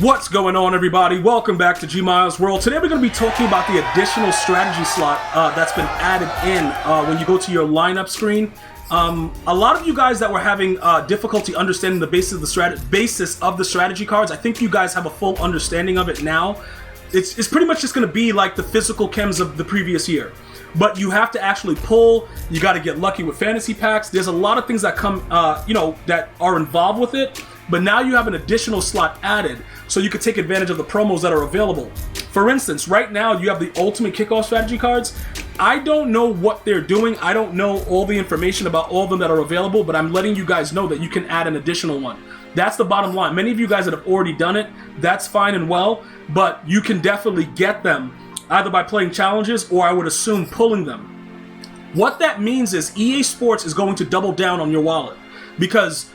What's going on, everybody? Welcome back to GmiasWorld. Today we're going to be talking about the additional strategy slot that's been added in when you go to your lineup screen. A lot of you guys that were having difficulty understanding the basis of the strategy cards, I think you guys have a full understanding of it now. It's pretty much just going to be like the physical chems of the previous year. But you have to actually pull, you got to get lucky with fantasy packs. There's a lot of things that come, that are involved with it. But now you have an additional slot added so you can take advantage of the promos that are available. For instance, right now you have the Ultimate Kickoff strategy cards. I don't know what they're doing. I don't know all the information about all of them that are available, but I'm letting you guys know that you can add an additional one. That's the bottom line. Many of you guys that have already done it, that's fine and well, but you can definitely get them either by playing challenges or I would assume pulling them. What that means is EA Sports is going to double down on your wallet because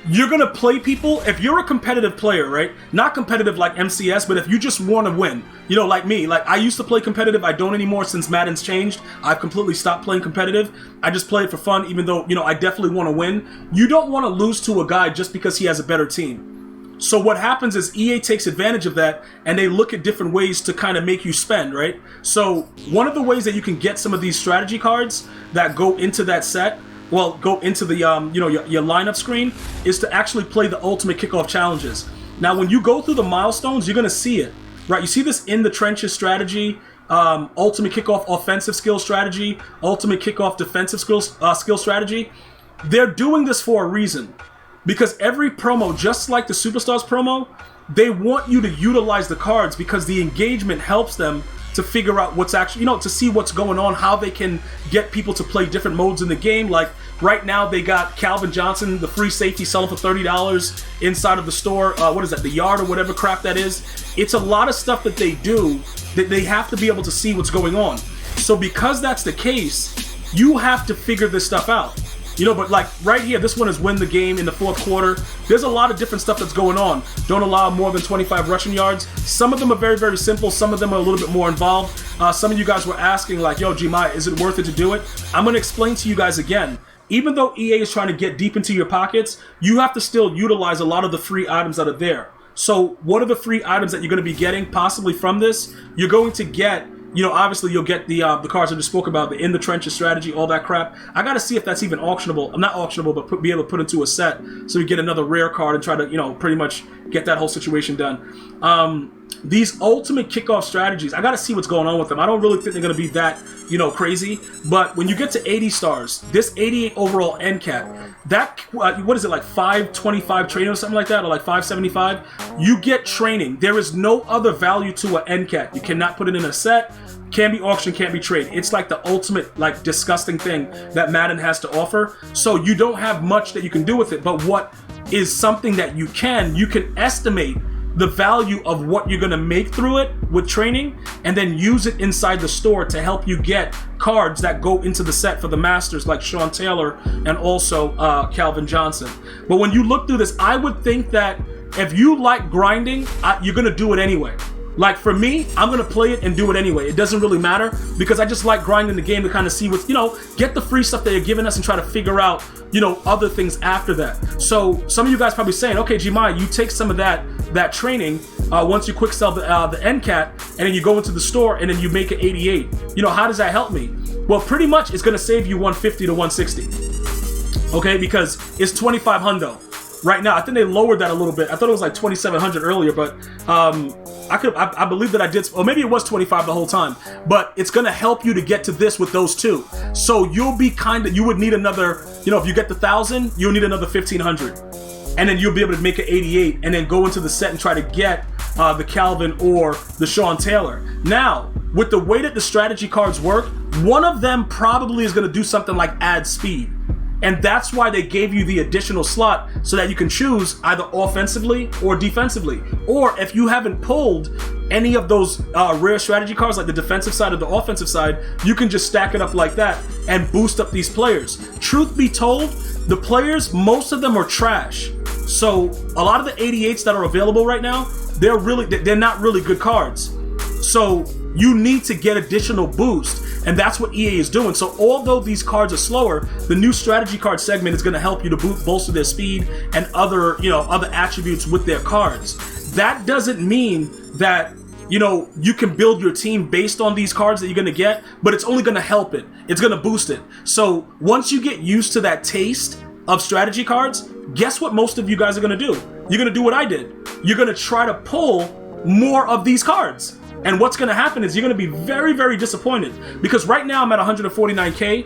you're going to play people. If you're a competitive player, right? Not competitive like MCS, but if you just want to win, like me, like I used to play competitive. I don't anymore since Madden's changed. I've completely stopped playing competitive. I just play it for fun, even though, I definitely want to win. You don't want to lose to a guy just because he has a better team. So what happens is EA takes advantage of that and they look at different ways to kind of make you spend, right? So one of the ways that you can get some of these strategy cards that go into that set, go into the your lineup screen, is to actually play the Ultimate Kickoff challenges. Now, when you go through the milestones, you're gonna see it, right? You see this in the trenches strategy, Ultimate Kickoff offensive skill strategy, Ultimate Kickoff defensive skill strategy. They're doing this for a reason, because every promo, just like the Superstars promo, they want you to utilize the cards because the engagement helps them to figure out what's actually, to see what's going on, how they can get people to play different modes in the game. Like right now, they got Calvin Johnson, the free safety, selling for $30 inside of the store. What is that, the yard or whatever crap that is? It's a lot of stuff that they do that they have to be able to see what's going on. So because that's the case, you have to figure this stuff out. But like right here, this one is win the game in the fourth quarter. There's a lot of different stuff that's going on. Don't allow more than 25 rushing yards. Some of them are very, very simple. Some of them are a little bit more involved. Some of you guys were asking like, yo, Gmi, is it worth it to do it? I'm going to explain to you guys again. Even though EA is trying to get deep into your pockets, you have to still utilize a lot of the free items that are there. So what are the free items that you're going to be getting possibly from this? You're going to get, obviously you'll get the cards I just spoke about, the in the trenches strategy, all that crap. I got to see if that's even auctionable. Not auctionable, but be able to put into a set so you get another rare card and try to, pretty much get that whole situation done. These Ultimate Kickoff strategies, I got to see what's going on with them. I don't really think they're going to be that, crazy. But when you get to 80 stars, this 88 overall end cap, that, what is it, like 525 training or something like that, or like 575? You get training. There is no other value to an end cap. You cannot put it in a set. Can't be auctioned, can't be traded. It's like the ultimate, like, disgusting thing that Madden has to offer. So you don't have much that you can do with it. But what is something that you can estimate the value of what you're going to make through it with training, and then use it inside the store to help you get cards that go into the set for the Masters, like Sean Taylor and also Calvin Johnson. But when you look through this, I would think that if you like grinding, you're going to do it anyway. Like for me, I'm going to play it and do it anyway. It doesn't really matter because I just like grinding the game to kind of see what's, get the free stuff that you're giving us and try to figure out, other things after that. So some of you guys probably saying, okay, Gmi, you take some of that training once you quick sell the end cap and then you go into the store and then you make it 88. How does that help me? Well, pretty much it's going to save you 150 to 160. Okay, because it's 25 hundo. Right now, I think they lowered that a little bit. I thought it was like 2,700 earlier, but I believe that I did, or maybe it was 25 the whole time. But it's gonna help you to get to this with those two. So you'll be you would need another, if you get the 1,000, you'll need another 1,500, and then you'll be able to make it 88, and then go into the set and try to get the Calvin or the Sean Taylor. Now, with the way that the strategy cards work, one of them probably is gonna do something like add speed. And that's why they gave you the additional slot so that you can choose either offensively or defensively. Or if you haven't pulled any of those rare strategy cards, like the defensive side or the offensive side, you can just stack it up like that and boost up these players. Truth be told, the players, most of them are trash. So a lot of the 88s that are available right now, they're not really good cards. So you need to get additional boost. And that's what EA is doing. So although these cards are slower, the new strategy card segment is going to help you to bolster their speed and other attributes with their cards. that doesn't mean that, you know, you can build your team based on these cards that you're gonna get, but it's only gonna help it. It's gonna boost it. So once you get used to that taste of strategy cards, guess what most of you guys are gonna do? You're gonna do what I did. You're gonna try to pull more of these cards. And what's gonna happen is you're gonna be very, very disappointed, because right now I'm at 149K.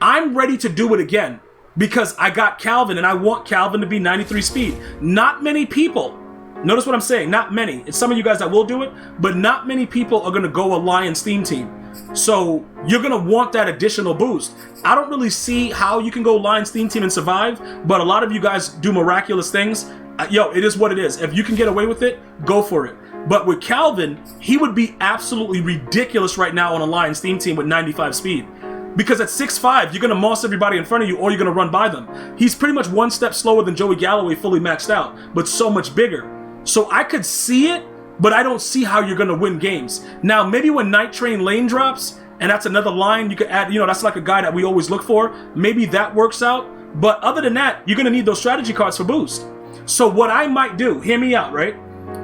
I'm ready to do it again because I got Calvin and I want Calvin to be 93 speed. Not many people, notice what I'm saying, not many. It's some of you guys that will do it, but not many people are gonna go Alliance theme team. So you're gonna want that additional boost. I don't really see how you can go Lions theme team and survive, but a lot of you guys do miraculous things. Yo, it is what it is. If you can get away with it, go for it. But with Calvin, he would be absolutely ridiculous right now on a Lions theme team with 95 speed. Because at 6'5", you're gonna moss everybody in front of you or you're gonna run by them. He's pretty much one step slower than Joey Galloway fully maxed out, but so much bigger. So I could see it, but I don't see how you're gonna win games. Now, maybe when Night Train lane drops, and that's another line you could add, you know, that's like a guy that we always look for, maybe that works out. But other than that, you're gonna need those strategy cards for boost. So what I might do, hear me out, right?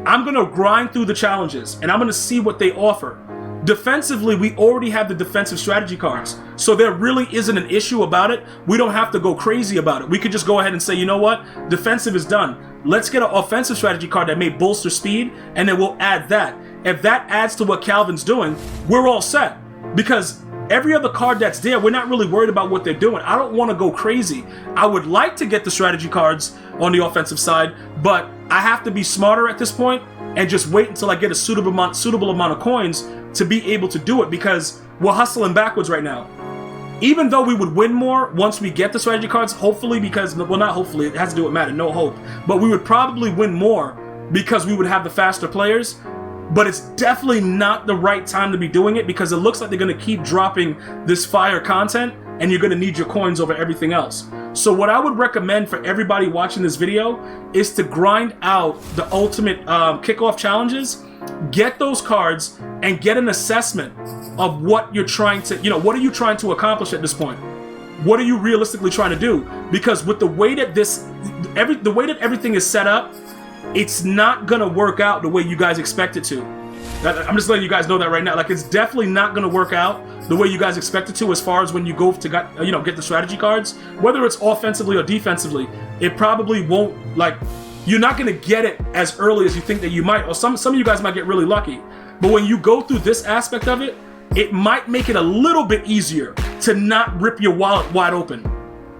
I'm gonna grind through the challenges and I'm gonna see what they offer. Defensively, we already have the defensive strategy cards, so there really isn't an issue about it. We don't have to go crazy about it. We could just go ahead and say, you know what, defensive is done. Let's get an offensive strategy card that may bolster speed, and then we'll add that. If that adds to what Calvin's doing, we're all set. Because every other card that's there, we're not really worried about what they're doing. I don't want to go crazy. I would like to get the strategy cards on the offensive side, but I have to be smarter at this point and just wait until I get a suitable amount of coins to be able to do it, because we're hustling backwards right now. Even though we would win more once we get the strategy cards, hopefully, because, well, not hopefully, it has to do with Madden, no hope, but we would probably win more because we would have the faster players. But it's definitely not the right time to be doing it, because it looks like they're going to keep dropping this fire content and you're going to need your coins over everything else. So what I would recommend for everybody watching this video is to grind out the ultimate kickoff challenges, get those cards, and get an assessment of what you're trying to, you know, what are you trying to accomplish at this point? What are you realistically trying to do? Because with the way that the way that everything is set up, it's not gonna work out the way you guys expect it to. I'm just letting you guys know that right now. Like, it's definitely not gonna work out the way you guys expect it to, as far as when you go to get the strategy cards, whether it's offensively or defensively. It probably won't, like, you're not gonna get it as early as you think that you might, or some of you guys might get really lucky. But when you go through this aspect of it, it might make it a little bit easier to not rip your wallet wide open.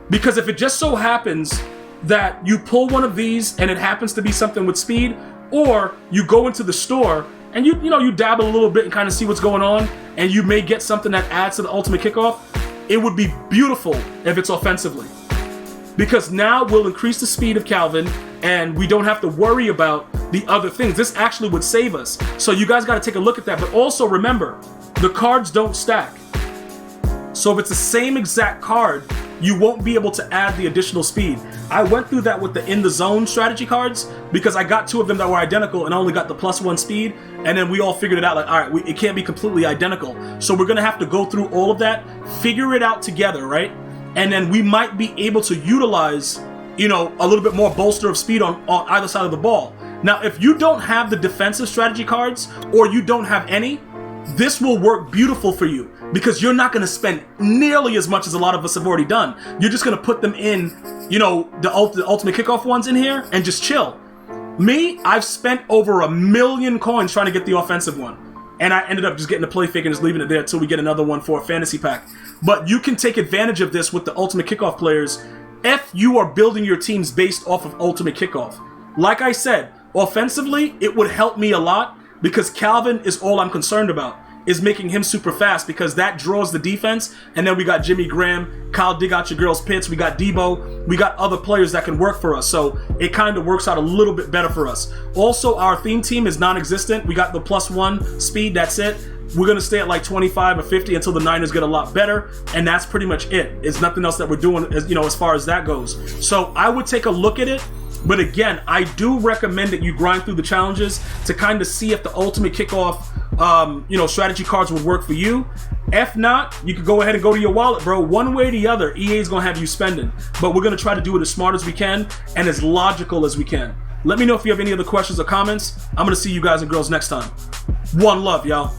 Because if it just so happens that you pull one of these and it happens to be something with speed, or you go into the store and you dabble a little bit and kind of see what's going on, and you may get something that adds to the ultimate kickoff, it would be beautiful if it's offensively. Because now we'll increase the speed of Calvin and we don't have to worry about the other things. This actually would save us. So you guys got to take a look at that. But also remember, the cards don't stack. So if it's the same exact card, you won't be able to add the additional speed. I went through that with the in the zone strategy cards, because I got two of them that were identical and I only got the +1 speed, and then we all figured it out, like, all right, it can't be completely identical. So we're gonna have to go through all of that, figure it out together, right? And then we might be able to utilize, you know, a little bit more bolster of speed on either side of the ball. Now, if you don't have the defensive strategy cards, or you don't have any, this will work beautiful for you, because you're not going to spend nearly as much as a lot of us have already done. You're just going to put them in, you know, the ultimate kickoff ones in here and just chill. Me, I've spent over 1 million coins trying to get the offensive one, and I ended up just getting the play fake and just leaving it there until we get another one for a fantasy pack. But you can take advantage of this with the ultimate kickoff players if you are building your teams based off of ultimate kickoff. Like I said, offensively, it would help me a lot, because Calvin is all I'm concerned about, is making him super fast, because that draws the defense. And then we got Jimmy Graham, Kyle Dig Out Your Girls Pits, we got Debo, we got other players that can work for us. So it kind of works out a little bit better for us. Also, our theme team is non-existent. We got the +1 speed, that's it. We're going to stay at like 25 or 50 until the Niners get a lot better, and that's pretty much it. It's nothing else that we're doing, as, you know, as far as that goes. So I would take a look at it. But again, I do recommend that you grind through the challenges to kind of see if the ultimate kickoff, strategy cards would work for you. If not, you could go ahead and go to your wallet, bro. One way or the other, EA is going to have you spending. But we're going to try to do it as smart as we can and as logical as we can. Let me know if you have any other questions or comments. I'm going to see you guys and girls next time. One love, y'all.